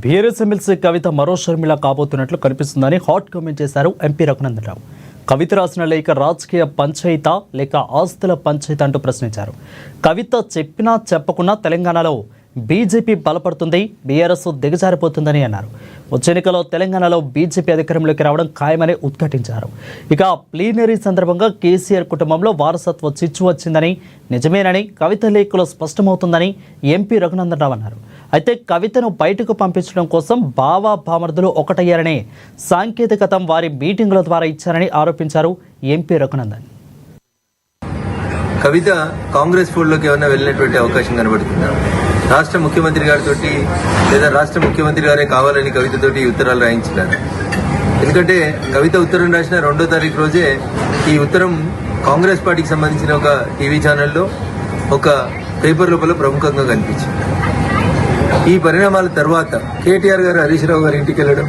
BRS MLC కవిత మరో షర్మిల కాబోతున్నట్లు కనిపిస్తుందని hot comment చేశారు ఎంపీ రఘునందన్ రావు. కవిత రాసిన లేఖ రాజకీయ పంచాయతా లేక ఆస్తుల పంచాయతీ అంటూ ప్రశ్నించారు. కవిత చెప్పినా చెప్పకున్నా తెలంగాణలో బీజేపీ బలపడుతుంది, బీఆర్ఎస్ దిగజారిపోతుందని అన్నారు. వచ్చే ఎన్నికల్లో తెలంగాణలో బీజేపీ అధికారంలోకి రావడం ఖాయమని ఉద్ఘాటించారు. ఇక ప్లీనరీ సందర్భంగా కేసీఆర్ కుటుంబంలో వారసత్వ చిచ్చు వచ్చిందని, నిజమేనని కవిత లేఖలో స్పష్టమవుతుందని ఎంపీ రఘునందన్ రావు అన్నారు. అయితే కవితను బయటకు పంపించడం కోసం బావా బామర్దులు ఒకటయ్యారనే సాంకేతికత వారి మీటింగుల ద్వారా ఇచ్చారని ఆరోపించారు ఎంపీ రఘునందన్. కవిత కాంగ్రెస్ ఫోల్డ్లోకి ఏమైనా వెళ్ళినటువంటి అవకాశం కనబడుతుందా? రాష్ట్ర ముఖ్యమంత్రి గారితో లేదా రాష్ట్ర ముఖ్యమంత్రి గారే కావాలని కవితతోటి ఉత్తరాలు రాయించినారు. ఎందుకంటే కవిత ఉత్తరం రాసిన 2వ తారీఖు రోజే ఈ ఉత్తరం కాంగ్రెస్ పార్టీకి సంబంధించిన ఒక టీవీ ఛానల్లో ఒక పేపర్ లోపల ప్రముఖంగా కనిపించింది. ఈ పరిణామాల తర్వాత కేటీఆర్ గారు హరీష్ రావు గారి ఇంటికి వెళ్ళడం,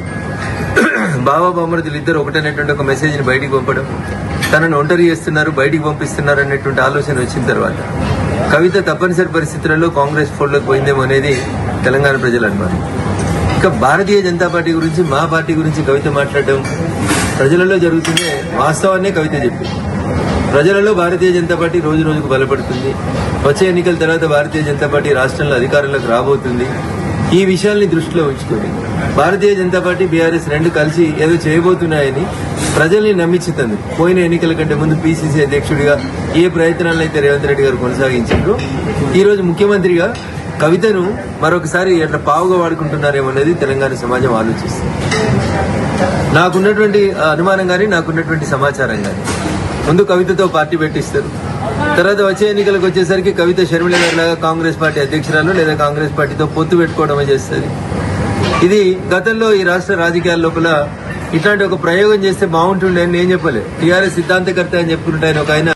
బాబా బామర్దులు ఇద్దరు ఒకటనేటువంటి ఒక మెసేజ్ని బయటికి పంపడం, తనను ఒంటరి చేస్తున్నారు, బయటికి పంపిస్తున్నారు అనేటువంటి ఆలోచన వచ్చిన తర్వాత కవిత తప్పనిసరి పరిస్థితులలో కాంగ్రెస్ ఫోల్డ్లోకి పోయిందేమో అనేది తెలంగాణ ప్రజల అనుమానం. ఇక భారతీయ జనతా పార్టీ గురించి, మా పార్టీ గురించి కవిత మాట్లాడడం ప్రజలలో జరుగుతుందే వాస్తవాన్నే కవిత చెప్పింది. ప్రజలలో భారతీయ జనతా పార్టీ రోజు రోజుకు బలపడుతుంది. వచ్చే ఎన్నికల తర్వాత భారతీయ జనతా పార్టీ రాష్ట్రంలో అధికారంలోకి రాబోతుంది. ఈ విషయాల్ని దృష్టిలో ఉంచుకొని భారతీయ జనతా పార్టీ, బీఆర్ఎస్ రెండు కలిసి ఏదో చేయబోతున్నాయని ప్రజల్ని నమ్మించుతుంది. పోయిన ఎన్నికల కంటే ముందు పీసీసీ అధ్యక్షుడిగా ఏ ప్రయత్నాలను అయితే రేవంత్ రెడ్డి గారు కొనసాగించారు, ఈ రోజు ముఖ్యమంత్రిగా కవితను మరొకసారి ఎట్లా పావుగా వాడుకుంటున్నారేమో అనేది తెలంగాణ సమాజం ఆలోచిస్తుంది. నాకున్నటువంటి అనుమానం కానీ, నాకున్నటువంటి సమాచారం కానీ, ముందు కవితతో పార్టీ పెట్టిస్తారు, తర్వాత వచ్చే ఎన్నికలకు వచ్చేసరికి కవిత షర్మిల గారి లాగా కాంగ్రెస్ పార్టీ అధ్యక్షురాలు లేదా కాంగ్రెస్ పార్టీతో పొత్తు పెట్టుకోవడమే చేస్తుంది. ఇది గతంలో ఈ రాష్ట్ర రాజకీయాల లోపల ఇట్లాంటి ఒక ప్రయోగం చేస్తే బాగుంటుండే అని నేను చెప్పలే. టీఆర్ఎస్ సిద్ధాంతకర్త అని చెప్పుకుంటే ఆయన ఒక ఆయన